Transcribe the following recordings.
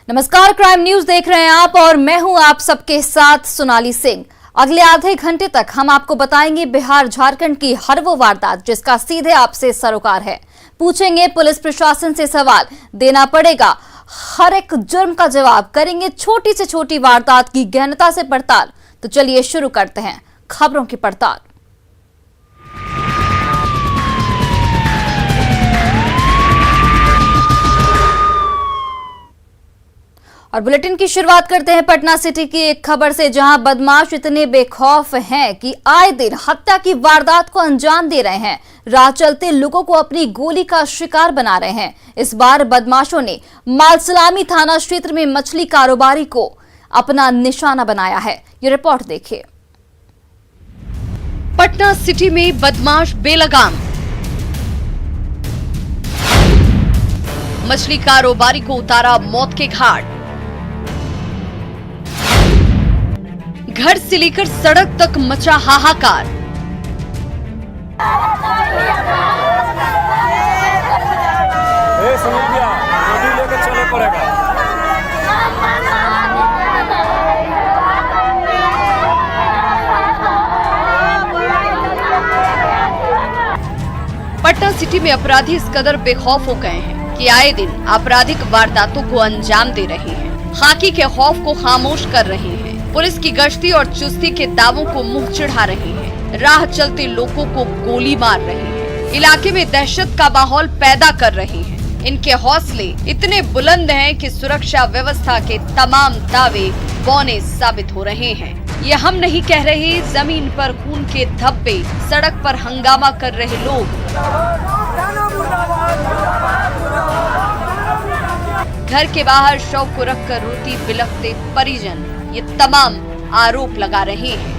नमस्कार, crime news देख रहे हैं आप और मैं हूं आप सबके साथ सोनाली सिंह। अगले आधे घंटे तक हम आपको बताएंगे बिहार झारखंड की हर वो वारदात जिसका सीधे आपसे सरोकार है। पूछेंगे पुलिस प्रशासन से सवाल, देना पड़ेगा हर एक जुर्म का जवाब, करेंगे छोटी से छोटी वारदात की गहनता से पड़ताल। तो चलिए शुरू करते हैं खबरों की पड़ताल। और बुलेटिन की शुरुआत करते हैं पटना सिटी की एक खबर से, जहां बदमाश इतने बेखौफ हैं कि आए दिन हत्या की वारदात को अंजाम दे रहे हैं। राह चलते लोगों को अपनी गोली का शिकार बना रहे हैं। इस बार बदमाशों ने मालसलामी थाना क्षेत्र में मछली कारोबारी को अपना निशाना बनाया है। ये रिपोर्ट देखिए। पटना सिटी में बदमाश बेलगाम, मछली कारोबारी को उतारा मौत के घाट। घर से लेकर सड़क तक मचा हाहाकार। लेकर चलना पड़ेगा। पटना सिटी में अपराधी इस कदर बेखौफ हो गए हैं कि आए दिन आपराधिक वारदातों को अंजाम दे रहे हैं। खाकी के खौफ को खामोश कर रहे हैं। पुलिस की गश्ती और चुस्ती के दावों को मुंह चिढ़ा रहे हैं। राह चलते लोगों को गोली मार रहे हैं। इलाके में दहशत का माहौल पैदा कर रहे हैं। इनके हौसले इतने बुलंद हैं कि सुरक्षा व्यवस्था के तमाम दावे बौने साबित हो रहे हैं। ये हम नहीं कह रहे, जमीन पर खून के धब्बे, सड़क पर हंगामा कर रहे लोग, घर के बाहर शव को रखकर रोती बिलखते परिजन, ये तमाम आरोप लगा रहे हैं।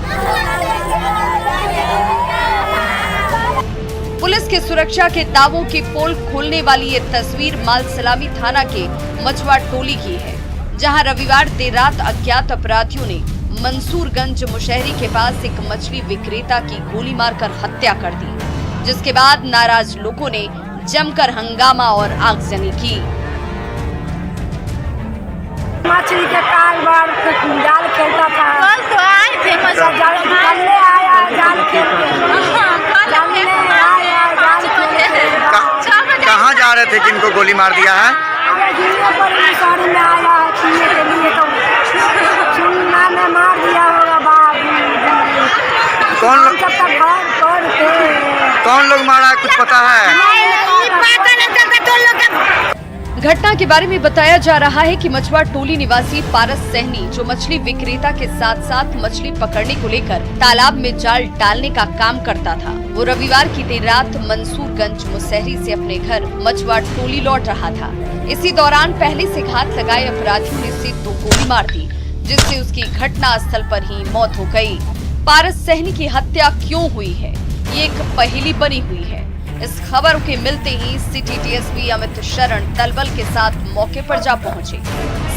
पुलिस के सुरक्षा के दावों की पोल खोलने वाली ये तस्वीर मालसलामी थाना के मछुआ टोली की है, जहां रविवार देर रात अज्ञात अपराधियों ने मंसूरगंज मुशहरी के पास एक मछली विक्रेता की गोली मारकर हत्या कर दी, जिसके बाद नाराज लोगों ने जमकर हंगामा और आगजनी की। मछली के कारोबार जाल खेलता था। कल तो आए थे जाल आया जाल खेल कहाँ जा रहे थे, किनको गोली मार दिया है? साड़ी में आया है पीने के लिए, तो सुनना में मार दिया होगा बाबू। कौन लोग मारा है, कुछ पता है? घटना के बारे में बताया जा रहा है कि मछुआ टोली निवासी पारस सहनी, जो मछली विक्रेता के साथ साथ मछली पकड़ने को लेकर तालाब में जाल डालने का काम करता था, वो रविवार की देर रात मंसूरगंज मुशहरी से अपने घर मछुआ टोली लौट रहा था। इसी दौरान पहले से घात लगाए अपराधियों ने उसे 2 गोली मार दी, जिससे उसकी घटना स्थल पर ही मौत हो गयी। पारस सहनी की हत्या क्यों हुई है, ये एक पहेली बनी हुई है। इस खबर के मिलते ही सिटी डीएसपी अमित शरण दलबल के साथ मौके पर जा पहुंचे।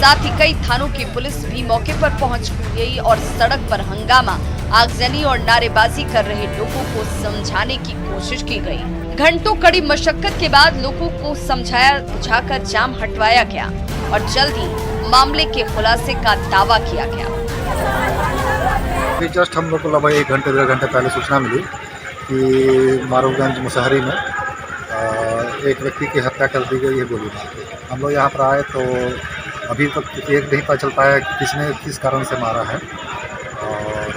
साथ ही कई थानों की पुलिस भी मौके पर पहुंच गई और सड़क पर हंगामा, आगजनी और नारेबाजी कर रहे लोगों को समझाने की कोशिश की गई। घंटों कड़ी मशक्कत के बाद लोगों को समझाया बुझाकर जाम हटवाया गया और जल्द ही मामले के खुलासे का दावा किया गया। जस्ट हम लोग को लगभग 1 घंटे 1.5 घंटे पहले सूचना मिली कि मारूगंज मुशहरी में एक व्यक्ति की हत्या कर दी गई है गोली मार के। हम लोग यहाँ पर आए तो अभी तक एक नहीं पता चल पाया कि किसने किस कारण से मारा है, और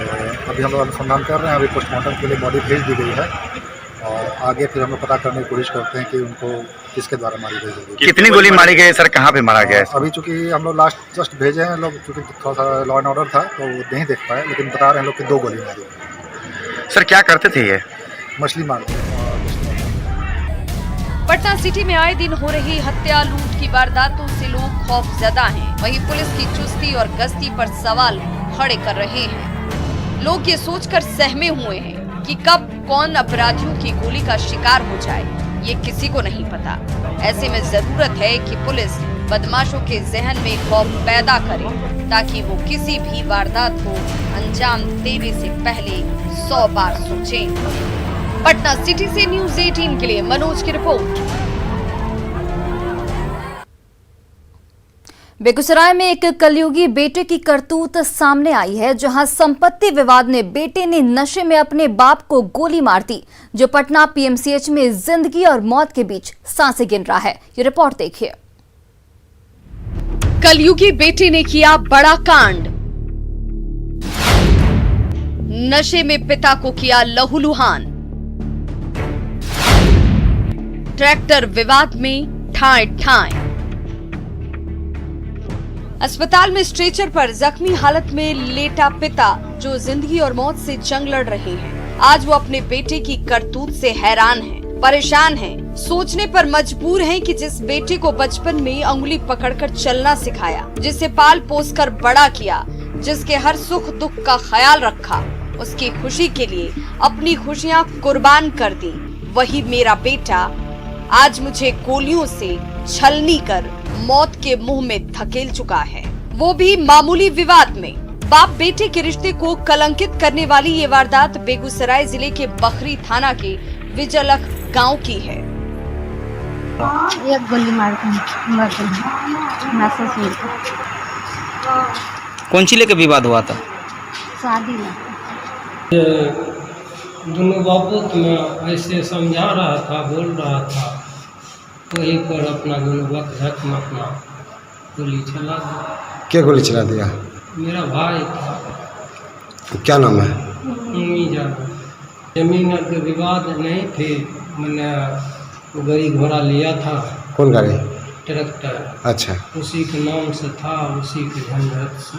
अभी हम लोग अनुसंधान कर रहे हैं। अभी पोस्टमार्टम के लिए बॉडी भेज दी गई है और आगे फिर हम लोग पता करने की कोशिश करते हैं कि उनको किसके द्वारा मारी गई होगी। कितनी गोली मारी गई है सर, कहाँ पे मारा गया है? अभी चूँकि हम लोग लास्ट जस्ट भेजे हैं लोग, चूँकि थोड़ा सा लॉ एंड ऑर्डर था तो नहीं देख पाए, लेकिन बता रहे हैं लोग कि 2 गोली मारी है। सर क्या करते थे ये? मछली मारते हैं। पटना सिटी में आए दिन हो रही हत्या लूट की वारदातों से लोग खौफजदा हैं। वहीं पुलिस की चुस्ती और गश्ती पर सवाल खड़े कर रहे हैं। लोग ये सोचकर सहमे हुए हैं कि कब कौन अपराधियों की गोली का शिकार हो जाए, ये किसी को नहीं पता। ऐसे में जरूरत है कि पुलिस बदमाशों के जहन में खौफ पैदा करे, ताकि वो किसी भी वारदात को अंजाम देने से पहले 100 बार सोचें। पटना सिटी से न्यूज़ 18 के लिए मनोज की रिपोर्ट। बेगूसराय में एक कलयुगी बेटे की करतूत सामने आई है, जहां संपत्ति विवाद ने बेटे ने नशे में अपने बाप को गोली मार दी, जो पटना पीएमसीएच में जिंदगी और मौत के बीच सांसें गिन रहा है। ये रिपोर्ट देखिए। कलयुगी बेटे ने किया बड़ा कांड, नशे में पिता को किया लहूलुहान, ट्रैक्टर विवाद में ठाए ठाए, अस्पताल में स्ट्रेचर पर जख्मी हालत में लेटा पिता जो जिंदगी और मौत से जंग लड़ रहे हैं। आज वो अपने बेटे की करतूत से हैरान हैं, परेशान हैं, सोचने पर मजबूर हैं कि जिस बेटे को बचपन में अंगुली पकड़कर चलना सिखाया, जिसे पाल पोस कर बड़ा किया, जिसके हर सुख दुख का ख्याल रखा, उसकी खुशी के लिए अपनी खुशियां कुर्बान कर दी, वही मेरा बेटा आज मुझे गोलियों से छलनी कर मौत के मुंह में धकेल चुका है, वो भी मामूली विवाद में। बाप बेटे के रिश्ते को कलंकित करने वाली ये वारदात बेगूसराय जिले के बखरी थाना के विजयलख गांव की है। एक गोली मार ससुर को। कौन सी लेके विवाद हुआ था? शादी में दोनों बापों को मैं ऐसे समझा रहा था, बोल रहा था, वहीं पर अपना दोनों वक्त में अपना गोली चला दिया। क्या गोली चला दिया? मेरा भाई था। तो क्या नाम है? उम्मीद जमीन के विवाद नहीं थे, मैंने गाड़ी घोड़ा लिया था। कौन गाड़ी? ट्रैक्टर। अच्छा। उसी के नाम से था, उसी के झंझट से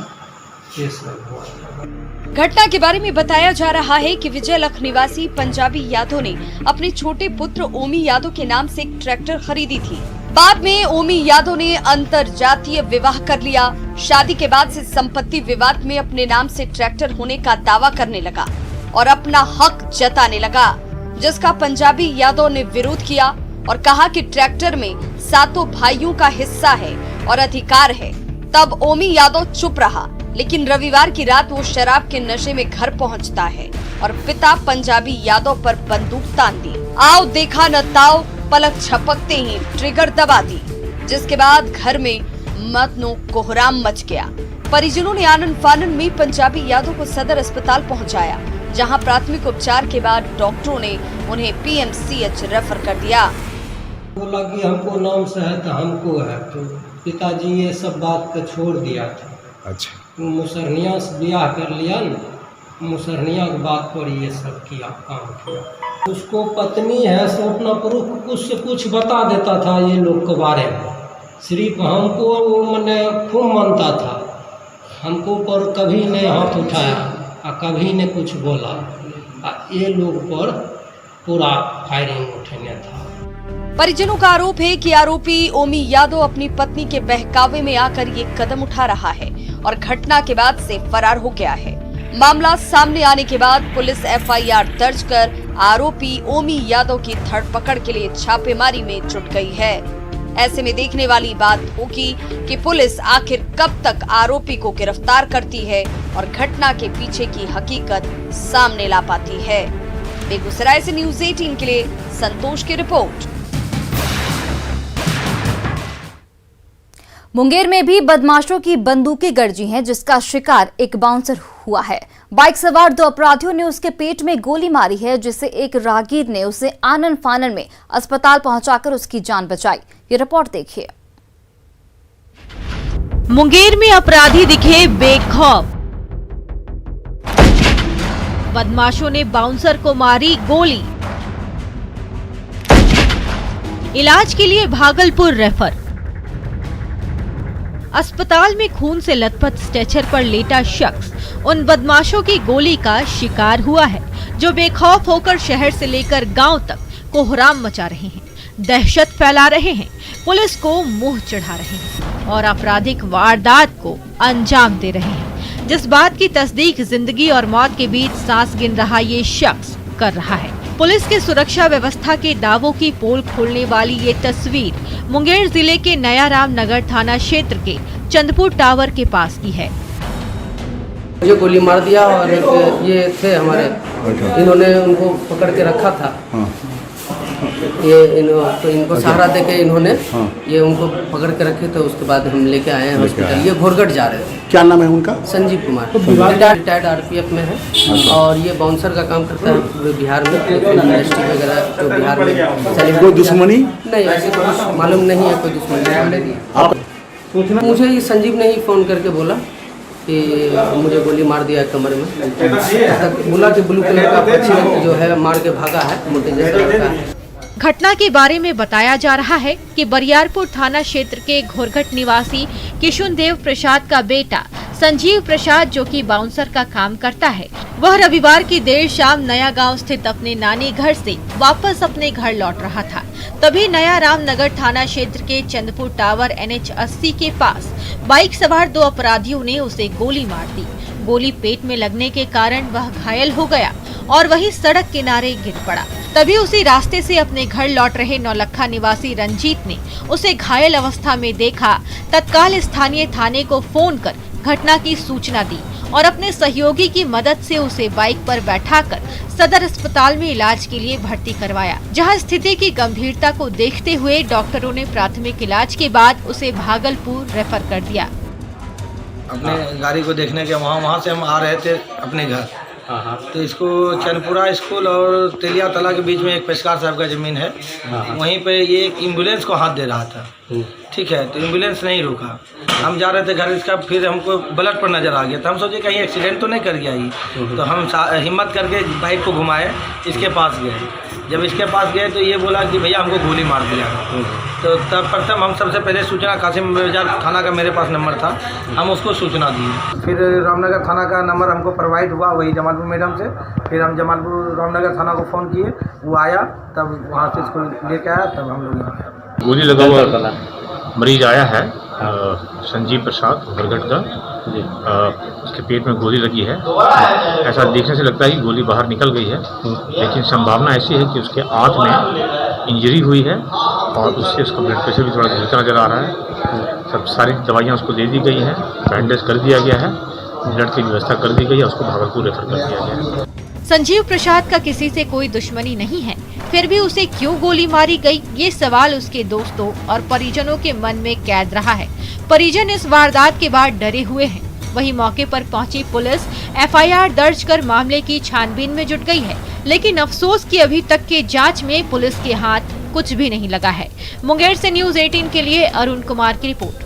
ये सब हुआ। घटना के बारे में बताया जा रहा है कि विजयलख निवासी पंजाबी यादव ने अपने छोटे पुत्र ओमी यादव के नाम से एक ट्रैक्टर खरीदी थी। बाद में ओमी यादव ने अंतरजातीय विवाह कर लिया। शादी के बाद से संपत्ति विवाद में अपने नाम से ट्रैक्टर होने का दावा करने लगा और अपना हक जताने लगा, जिसका पंजाबी यादव ने विरोध किया और कहा कि ट्रैक्टर में 7 भाइयों का हिस्सा है और अधिकार है। तब ओमी यादव चुप रहा, लेकिन रविवार की रात वो शराब के नशे में घर पहुंचता है और पिता पंजाबी यादव पर बंदूक तान दी। आओ देखा न ताओ, पलक झपकते ही ट्रिगर दबा दी, जिसके बाद घर में मतनो कोहराम मच गया। परिजनों ने आनन फानन में पंजाबी यादव को सदर अस्पताल पहुंचाया, जहां प्राथमिक उपचार के बाद डॉक्टरों ने उन्हें पीएमसीएच रेफर कर दिया। बोला कि हमको नाम से है तो हमको है, तो पिताजी ये सब बात को छोड़ दिया था। अच्छा। मुसहरनिया से ब्याह कर लिया न, मुसहरनिया की बात पर ये सब किया, काम किया। उसको पत्नी है, सो अपना प्रूफ उससे कुछ बता देता था ये लोग के बारे में। सिर्फ हमको मैंने खूब मानता था, हमको पर कभी ने हाथ उठाया और कभी ने कुछ बोला। ये लोग पर पूरा फायरिंग उठने था। परिजनों का आरोप है कि आरोपी ओमी यादव अपनी पत्नी के बहकावे में आकर ये कदम उठा रहा है और घटना के बाद से फरार हो गया है। मामला सामने आने के बाद पुलिस एफआईआर दर्ज कर आरोपी ओमी यादव की धरपकड़ के लिए छापेमारी में जुट गई है। ऐसे में देखने वाली बात होगी कि पुलिस आखिर कब तक आरोपी को गिरफ्तार करती है और घटना के पीछे की हकीकत सामने ला पाती है। बेगूसराय से न्यूज़ 18 के लिए संतोष की रिपोर्ट। मुंगेर में भी बदमाशों की बंदूकें गरजी हैं, जिसका शिकार एक बाउंसर हुआ है। बाइक सवार 2 अपराधियों ने उसके पेट में गोली मारी है, जिससे एक राहगीर ने उसे आनन फानन में अस्पताल पहुंचाकर उसकी जान बचाई। ये रिपोर्ट देखिए। मुंगेर में अपराधी दिखे बेखौफ, बदमाशों ने बाउंसर को मारी गोली, इलाज के लिए भागलपुर रेफर। अस्पताल में खून से लथपथ स्ट्रेचर पर लेटा शख्स उन बदमाशों की गोली का शिकार हुआ है, जो बेखौफ होकर शहर से लेकर गांव तक कोहराम मचा रहे हैं, दहशत फैला रहे हैं, पुलिस को मुंह चढ़ा रहे हैं और आपराधिक वारदात को अंजाम दे रहे हैं। जिस बात की तस्दीक जिंदगी और मौत के बीच सांस गिन रहा ये शख्स कर रहा है। पुलिस के सुरक्षा व्यवस्था के दावों की पोल खोलने वाली ये तस्वीर मुंगेर जिले के नया राम नगर थाना क्षेत्र के चंदपुर टावर के पास की है। मुझे गोली मार दिया और ये थे हमारे, इन्होंने उनको पकड़ के रखा था। तो इनको सहारा दे के इन्होंने ये उनको पकड़ के रखे, तो उसके बाद हम लेके आए हैं हॉस्पिटल। ये घोरगढ़ जा रहे थे। क्या नाम है उनका? संजीव कुमार, रिटायर्ड RPF में है और ये बाउंसर का काम करता है पूरे बिहार में, इंडस्ट्री वगैरह जो बिहार में। कोई दुश्मनी नहीं, ऐसे तो मालूम नहीं है कोई दुश्मनी। मुझे ये संजीव ने ही फ़ोन करके बोला कि मुझे गोली मार दिया है कमर में। तक बोला कि ब्लू कलर का पक्षी जो है मार के भागा है, मोटे जैसा लड़का है। घटना के बारे में बताया जा रहा है कि बरियारपुर थाना क्षेत्र के घोरघट निवासी किशुन देव प्रसाद का बेटा संजीव प्रसाद, जो कि बाउंसर का काम करता है, वह रविवार की देर शाम नया गांव स्थित अपने नानी घर से वापस अपने घर लौट रहा था। तभी नया रामनगर थाना क्षेत्र के चंदपुर टावर NH 80 के पास बाइक सवार 2 अपराधियों ने उसे गोली मार दी। गोली पेट में लगने के कारण वह घायल हो गया और वहीं सड़क किनारे गिर पड़ा। तभी उसी रास्ते से अपने घर लौट रहे नौलखा निवासी रंजीत ने उसे घायल अवस्था में देखा। तत्काल स्थानीय थाने को फोन कर घटना की सूचना दी और अपने सहयोगी की मदद से उसे बाइक पर बैठाकर सदर अस्पताल में इलाज के लिए भर्ती करवाया, जहां स्थिति की गंभीरता को देखते हुए डॉक्टरों ने प्राथमिक इलाज के बाद उसे भागलपुर रेफर कर दिया। अपने गाड़ी को देखने के वहाँ से हम आ रहे थे अपने घर, तो इसको चनपुरा स्कूल और तेलिया तला के बीच में एक पेशकार साहब का ज़मीन है, वहीं पे ये एक एम्बुलेंस को हाथ दे रहा था। ठीक है, तो एम्बुलेंस नहीं रुका, हम जा रहे थे घर, इसका फिर हमको ब्लड पर नज़र आ गया, तो हम सोचे कहीं एक्सीडेंट तो नहीं कर गया ये, तो हम हिम्मत करके बाइक को घुमाए, इसके पास गए। जब इसके पास गए तो ये बोला कि भैया हमको गोली मार दिया। तो तब प्रथम हम सबसे पहले सूचना कासिम बाजार थाना का मेरे पास नंबर था, हम उसको सूचना दिए। फिर रामनगर थाना का नंबर हमको प्रोवाइड हुआ वही जमालपुर मैडम से, फिर हम जमालपुर रामनगर थाना को फ़ोन किए, वो आया, तब वहाँ से इसको लेके आया, तब हम लोग यहाँ आए। गोली लगा हुआ मरीज आया है संजीव प्रसाद घोरघट का, उसके पेट में गोली लगी है। ऐसा देखने से लगता है कि गोली बाहर निकल गई है, लेकिन संभावना ऐसी है कि उसके आंत में इंजरी हुई है और उससे उसका ब्लड प्रेशर भी थोड़ा गिरता नजर आ रहा है। सब सारी दवाइयाँ उसको दे दी गई हैं, बैंडेज कर दिया गया है, ब्लड की व्यवस्था कर दी गई है, उसको भागलपुर रेफर कर दिया गया है। संजीव प्रसाद का किसी से कोई दुश्मनी नहीं है, फिर भी उसे क्यों गोली मारी गई, ये सवाल उसके दोस्तों और परिजनों के मन में कैद रहा है। परिजन इस वारदात के बाद डरे हुए हैं। वहीं मौके पर पहुंची पुलिस FIR दर्ज कर मामले की छानबीन में जुट गई है, लेकिन अफसोस कि अभी तक के जांच में पुलिस के हाथ कुछ भी नहीं लगा है। मुंगेर से न्यूज़ 18 के लिए अरुण कुमार की रिपोर्ट।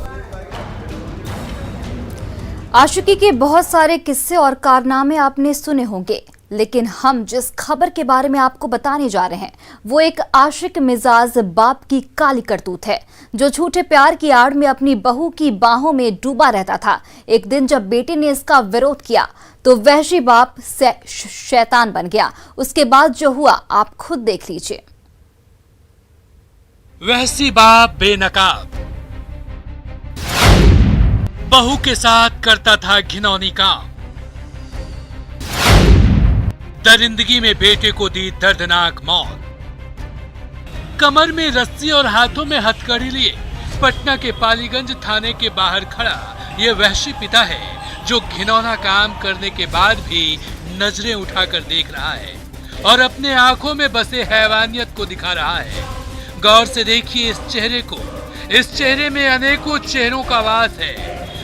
आशिकी के बहुत सारे किस्से और कारनामे आपने सुने होंगे, लेकिन हम जिस खबर के बारे में आपको बताने जा रहे हैं वो एक आशिक मिजाज बाप की काली करतूत है, जो झूठे प्यार की आड़ में अपनी बहू की बाहों में डूबा रहता था। एक दिन जब बेटे ने इसका विरोध किया तो वहशी बाप शैतान बन गया। उसके बाद जो हुआ आप खुद देख लीजिए। वहशी बाप बेनकाब बहू के साथ करता था घिनौनी काम, दरिंदगी में बेटे को दी दर्दनाक मौत। कमर में रस्सी और हाथों में हथकड़ी लिए पटना के पालीगंज थाने के बाहर खड़ा ये वहशी पिता है, जो घिनौना काम करने के बाद भी नजरें उठाकर देख रहा है और अपने आंखों में बसे हैवानियत को दिखा रहा है। गौर से देखिए इस चेहरे को। इस चेहरे में अनेकों चेहरों का वास है,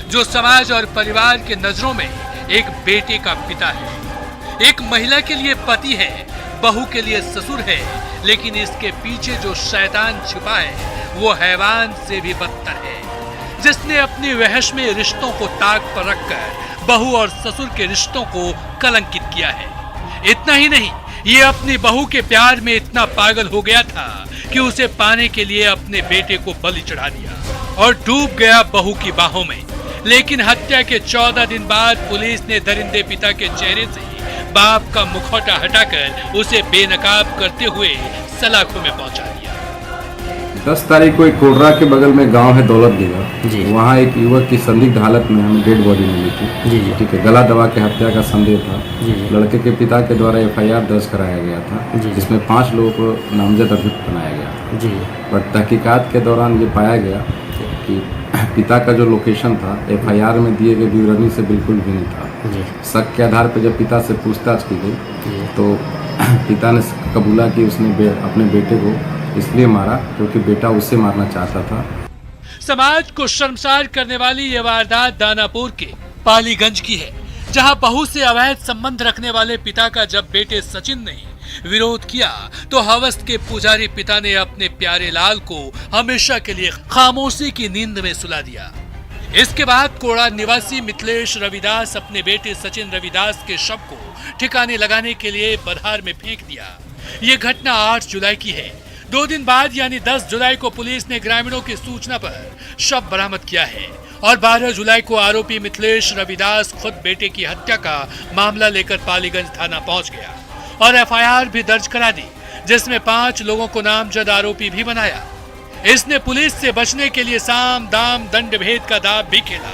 जो समाज और परिवार के नजरों में एक बेटे का पिता है, एक महिला के लिए पति है, बहू के लिए ससुर है, लेकिन इसके पीछे जो शैतान छिपा है वो हैवान से भी बदतर है, जिसने अपनी वहश में रिश्तों को ताक पर रखकर बहू और ससुर के रिश्तों को कलंकित किया है। इतना ही नहीं, ये अपनी बहू के प्यार में इतना पागल हो गया था कि उसे पाने के लिए अपने बेटे को बलि चढ़ा दिया और डूब गया बहू की बाहों में। लेकिन हत्या के 14 दिन बाद पुलिस ने दरिंदे पिता के चेहरे से बाप का मुखौटा हटाकर उसे बेनकाब करते हुए सलाखों में पहुंचा दिया। 10 तारीख को एक कोडरा के बगल में गांव है दौलतगढ़, वहाँ एक युवक की संदिग्ध हालत में हमें डेड बॉडी मिली थी। ठीक है, गला दबा के हत्या का संदेह था। लड़के के पिता के द्वारा FIR दर्ज कराया गया था, जिसमें 5 लोगों को नामजद अभियुक्त बनाया गया था। पर तहकीकात के दौरान ये पाया गया कि पिता का जो लोकेशन था FIR में दिए गए विवरणी से बिल्कुल भी नहीं था। शक के आधार पर जब पिता से पूछताछ की गई तो पिता ने कबूला कि उसने अपने बेटे को इसलिए मारा क्योंकि बेटा उससे मारना चाहता था। समाज को शर्मसार करने वाली ये वारदात दानापुर के पालीगंज की है, जहां बहू से अवैध संबंध रखने वाले पिता का जब बेटे सचिन ने विरोध किया तो हवस के पुजारी पिता ने अपने प्यारे लाल को हमेशा के लिए खामोशी की नींद में सुला दिया। इसके बाद कोड़ा निवासी मिथिलेश रविदास अपने बेटे सचिन रविदास के शव को ठिकाने लगाने के लिए बरहार में फेंक दिया। ये घटना 8 जुलाई की है। 2 दिन बाद यानी 10 जुलाई को पुलिस ने ग्रामीणों की सूचना पर शव बरामद किया है और 12 जुलाई को आरोपी मिथिलेश रविदास खुद बेटे की हत्या का मामला लेकर पालीगंज थाना पहुंच गया और एफआईआर भी दर्ज करा दी, जिसमें 5 लोगों को नामजद आरोपी भी बनाया। इसने पुलिस से बचने के लिए साम दाम दंड भेद का दाव भी खेला,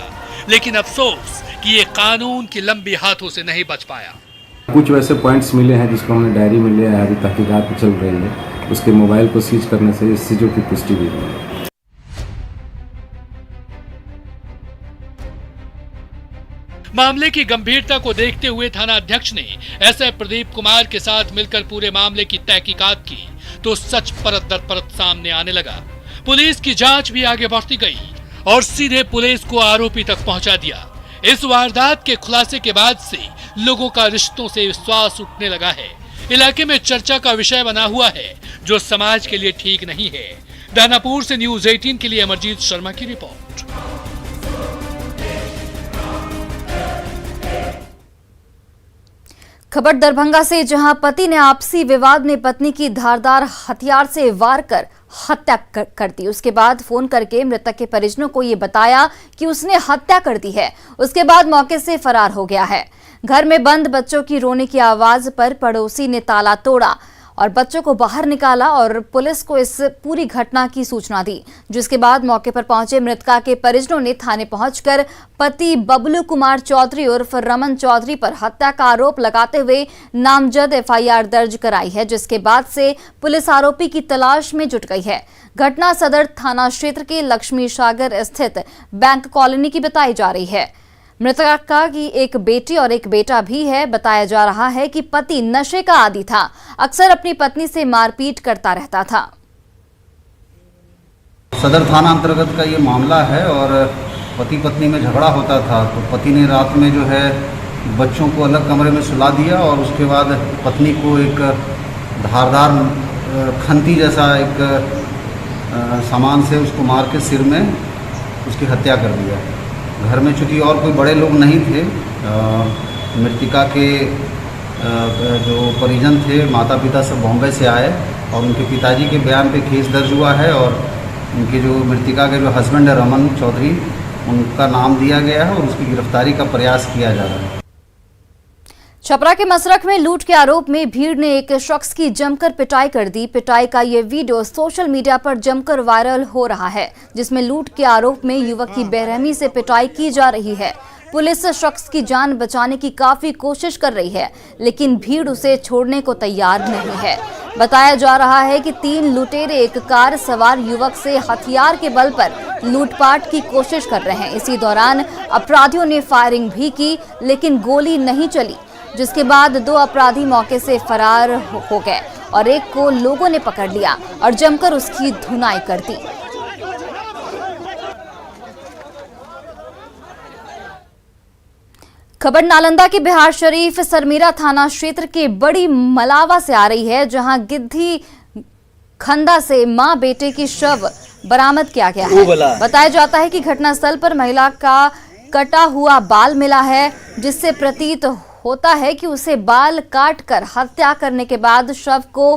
लेकिन अफसोस कि ये कानून की लंबी हाथों से नहीं बच पाया। कुछ वैसे पॉइंट्स मिले हैं जिसको हमने डायरी में लिया है, अभी तहकीकात चल रही है। उसके मोबाइल को सीज करने से इस चीज़ों की पुष्टि भी हुई है। मामले की गंभीरता को देखते हुए थाना अध्यक्ष ने एसआई प्रदीप कुमार के साथ मिलकर पूरे मामले की तहकीकात की तो सच परत दर परत सामने आने लगा। पुलिस की जांच भी आगे बढ़ती गई और सीधे पुलिस को आरोपी तक पहुंचा दिया। इस वारदात के खुलासे के बाद से लोगों का रिश्तों से विश्वास उठने लगा है। इलाके में चर्चा का विषय बना हुआ है, जो समाज के लिए ठीक नहीं है। दानापुर से न्यूज़ 18 के लिए अमरजीत शर्मा की रिपोर्ट। खबर दरभंगा से, जहां पति ने आपसी विवाद में पत्नी की धारदार हथियार से वार कर हत्या कर दी। उसके बाद फोन करके मृतक के परिजनों को ये बताया कि उसने हत्या कर दी है। उसके बाद मौके से फरार हो गया है। घर में बंद बच्चों की रोने की आवाज पर पड़ोसी ने ताला तोड़ा और बच्चों को बाहर निकाला और पुलिस को इस पूरी घटना की सूचना दी, जिसके बाद मौके पर पहुंचे मृतका के परिजनों ने थाने पहुंचकर पति बबलू कुमार चौधरी उर्फ रमन चौधरी पर हत्या का आरोप लगाते हुए नामजद एफआईआर दर्ज कराई है, जिसके बाद से पुलिस आरोपी की तलाश में जुट गई है। घटना सदर थाना क्षेत्र के लक्ष्मी सागर स्थित बैंक कॉलोनी की बताई जा रही है। मृतका की एक बेटी और एक बेटा भी है। बताया जा रहा है कि पति नशे का आदी था, अक्सर अपनी पत्नी से मारपीट करता रहता था। सदर थाना अंतर्गत का ये मामला है और पति पत्नी में झगड़ा होता था, तो पति ने रात में जो है बच्चों को अलग कमरे में सुला दिया और उसके बाद पत्नी को एक धारदार खंती जैसा एक सामान से उसको मार के सिर में उसकी हत्या कर दिया। घर में चूँकि और कोई बड़े लोग नहीं थे, मृतिका के जो परिजन थे माता पिता सब बॉम्बे से आए और उनके पिताजी के बयान पे केस दर्ज हुआ है और उनके जो मृतिका के जो हस्बैंड है रमन चौधरी, उनका नाम दिया गया है और उसकी गिरफ्तारी का प्रयास किया जा रहा है। छपरा के मसरख में लूट के आरोप में भीड़ ने एक शख्स की जमकर पिटाई कर दी। पिटाई का ये वीडियो सोशल मीडिया पर जमकर वायरल हो रहा है, जिसमें लूट के आरोप में युवक की बेरहमी से पिटाई की जा रही है। पुलिस शख्स की जान बचाने की काफी कोशिश कर रही है, लेकिन भीड़ उसे छोड़ने को तैयार नहीं है। बताया जा रहा है कि 3 लुटेरे एक कार सवार युवक से हथियार के बल पर लूटपाट की कोशिश कर रहे हैं। इसी दौरान अपराधियों ने फायरिंग भी की, लेकिन गोली नहीं चली, जिसके बाद 2 अपराधी मौके से फरार हो गए और एक को लोगों ने पकड़ लिया और जमकर उसकी धुनाई कर दी। खबर नालंदा के बिहार शरीफ सरमीरा थाना क्षेत्र के बड़ी मलावा से आ रही है, जहां गिद्धी खंदा से मां बेटे की शव बरामद किया गया है। बताया जाता है कि घटनास्थल पर महिला का कटा हुआ बाल मिला है, जिससे प्रतीत होता है कि उसे बाल काटकर हत्या करने के बाद शव को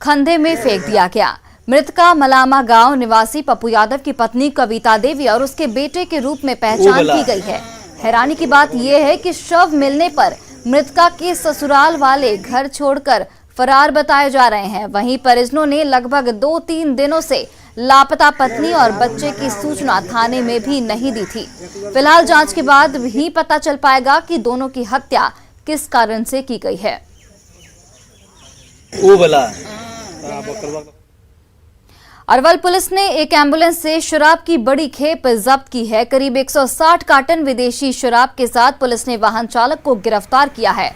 खंधे में फेंक दिया गया। मृतका मलामा गांव निवासी पप्पू यादव की पत्नी कविता देवी और उसके बेटे के रूप में पहचान की गई है। हैरानी की बात यह है कि शव मिलने पर मृतका के ससुराल वाले घर छोड़कर फरार बताए जा रहे हैं। वहीं परिजनों ने लगभग 2-3 दिनों से लापता पत्नी और बच्चे की सूचना थाने में भी नहीं दी थी। फिलहाल जांच के बाद ही पता चल पाएगा कि दोनों की हत्या किस कारण से की गई है। अरवल पुलिस ने एक एम्बुलेंस से शराब की बड़ी खेप जब्त की है। करीब 160 कार्टन विदेशी शराब के साथ पुलिस ने वाहन चालक को गिरफ्तार किया है।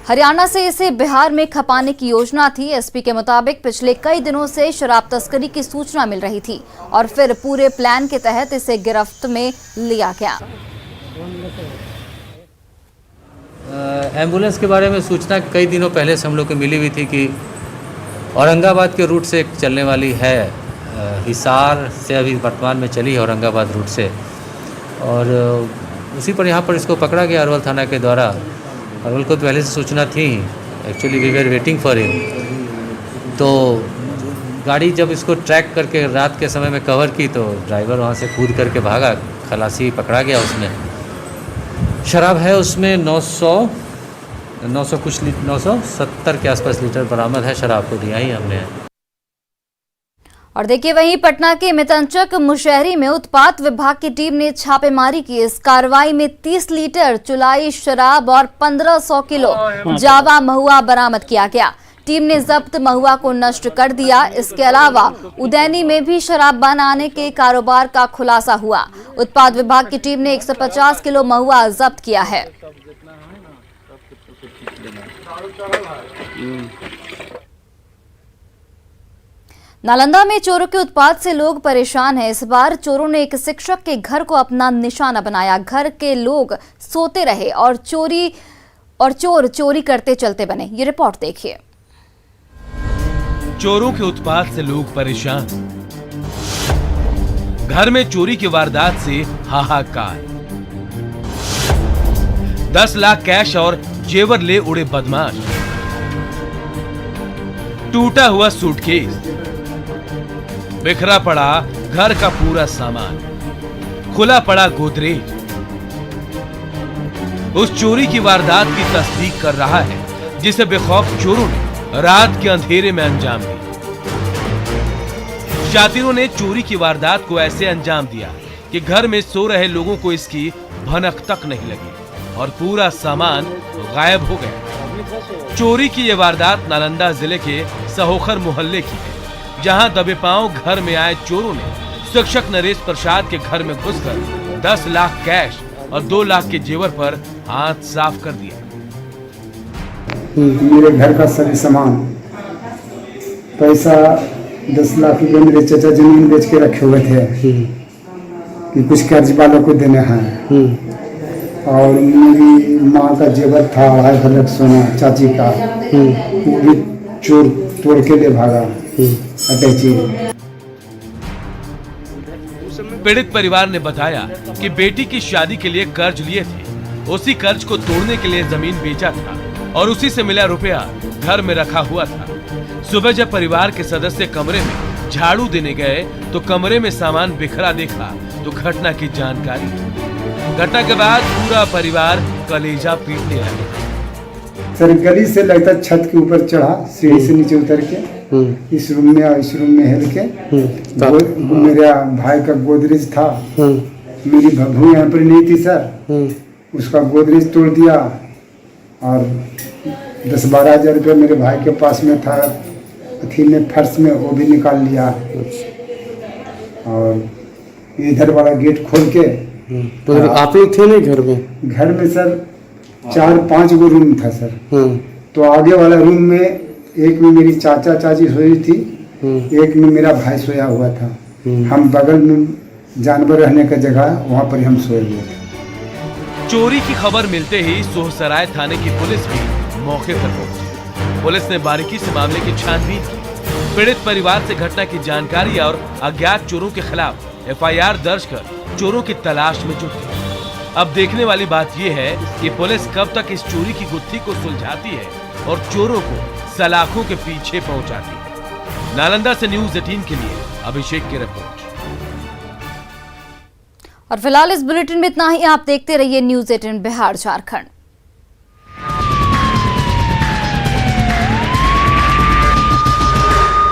हरियाणा से इसे बिहार में खपाने की योजना थी। एसपी के मुताबिक पिछले कई दिनों से शराब तस्करी की सूचना मिल रही थी और फिर पूरे प्लान के तहत इसे गिरफ्त में लिया गया। एम्बुलेंस के बारे में सूचना कई दिनों पहले से हम लोग को मिली हुई थी कि औरंगाबाद के रूट से एक चलने वाली है, हिसार से अभी वर्तमान में चली है औरंगाबाद रूट से, और उसी पर यहाँ पर इसको पकड़ा गया अरवल थाना के द्वारा। अरवल को पहले से सूचना थी, actually we were waiting for him. तो गाड़ी जब इसको ट्रैक करके रात के समय में कवर की तो ड्राइवर वहाँ से कूद करके भागा, खलासी पकड़ा गया। उसमें शराब है, उसमें 970 के आसपास लीटर बरामद है शराब को दिया ही हमने। और देखिए वहीं पटना के मितंचक मुशहरी में उत्पाद विभाग की टीम ने छापेमारी की। इस कार्रवाई में 30 लीटर चुलाई शराब और 1500 किलो जावा महुआ बरामद किया गया। टीम ने जब्त महुआ को नष्ट कर दिया। इसके अलावा उदैनी में भी शराब बनाने के कारोबार का खुलासा हुआ। उत्पाद विभाग की टीम ने 150 किलो महुआ जब्त किया है। नालंदा में चोरों के उत्पात से लोग परेशान हैं। इस बार चोरों ने एक शिक्षक के घर को अपना निशाना बनाया। घर के लोग सोते रहे और चोर चोरी करते चलते बने। ये रिपोर्ट देखिए। चोरों के उत्पात से लोग परेशान, घर में चोरी की वारदात से हाहाकार। 10 लाख कैश और जेवर ले उड़े बदमाश। टूटा हुआ सूटकेस, बिखरा पड़ा घर का पूरा सामान, खुला पड़ा गोदरेज। उस चोरी की वारदात की तस्दीक कर रहा है जिसे बेखौफ चोरों ने रात के अंधेरे में अंजाम दिया। शातिरों ने चोरी की वारदात को ऐसे अंजाम दिया कि घर में सो रहे लोगों को इसकी भनक तक नहीं लगी और पूरा सामान गायब हो गया। चोरी की यह वारदात नालंदा जिले के सहोखर मोहल्ले की है, जहां दबे पांव घर में आए चोरों ने शिक्षक नरेश प्रसाद के घर में घुसकर 10 लाख कैश और 2 लाख के जेवर पर हाथ साफ कर दिया। मेरे घर का सभी सामान, पैसा 10 लाख रुपए मेरे चाचा जमीन बेच के रखे हुए थे कि कुछ कर्ज वालों को देने हैं, और मेरी माँ का जेवर था 2.5 लाख सोना चाची का, वो भी चोर तोड़ के ले भागा। पीड़ित परिवार ने बताया कि बेटी की शादी के लिए कर्ज लिए थे, उसी कर्ज को तोड़ने के लिए जमीन बेचा था और उसी से मिला रुपया घर में रखा हुआ था। सुबह जब परिवार के सदस्य कमरे में झाड़ू देने गए तो कमरे में सामान बिखरा देखा तो घटना की जानकारी। घटना के बाद पूरा परिवार कलेजा पीटने लगा। सर गली से लगता छत के ऊपर चढ़ा, सीढ़ी से नीचे उतर के इस रूम में हिल के मेरा भाई का गोदरेज था, मेरी बहू यहाँ पर नहीं थी सर, उसका गोदरेज तोड़ दिया और 10-12 हज़ार रुपये मेरे भाई के पास में था अथी में फर्श में, वो भी निकाल लिया। और इधर वाला गेट खोल के तो आप लोग थे नहीं घर में? घर में सर 4-5 गो रूम था सर। तो आगे वाला रूम में एक में मेरी चाचा चाची सोई थी, एक में मेरा भाई सोया हुआ था। हम बगल में जानवर रहने का जगह, वहाँ पर हम सोए हुए थे। चोरी की खबर मिलते ही सोहसराय थाने की पुलिस भी मौके पर पहुंची। पुलिस ने बारीकी से मामले की छानबीन की। पीड़ित परिवार से घटना की जानकारी और अज्ञात चोरों के खिलाफ FIR दर्ज कर चोरों की तलाश में जुटी। अब देखने वाली बात यह है कि पुलिस कब तक इस चोरी की गुत्थी को सुलझाती है और चोरों को सलाखों के पीछे पहुंचाती है। नालंदा से न्यूज़ 18 के लिए अभिषेक की रिपोर्ट। और फिलहाल इस बुलेटिन में इतना ही। आप देखते रहिए न्यूज़ 18 बिहार झारखंड।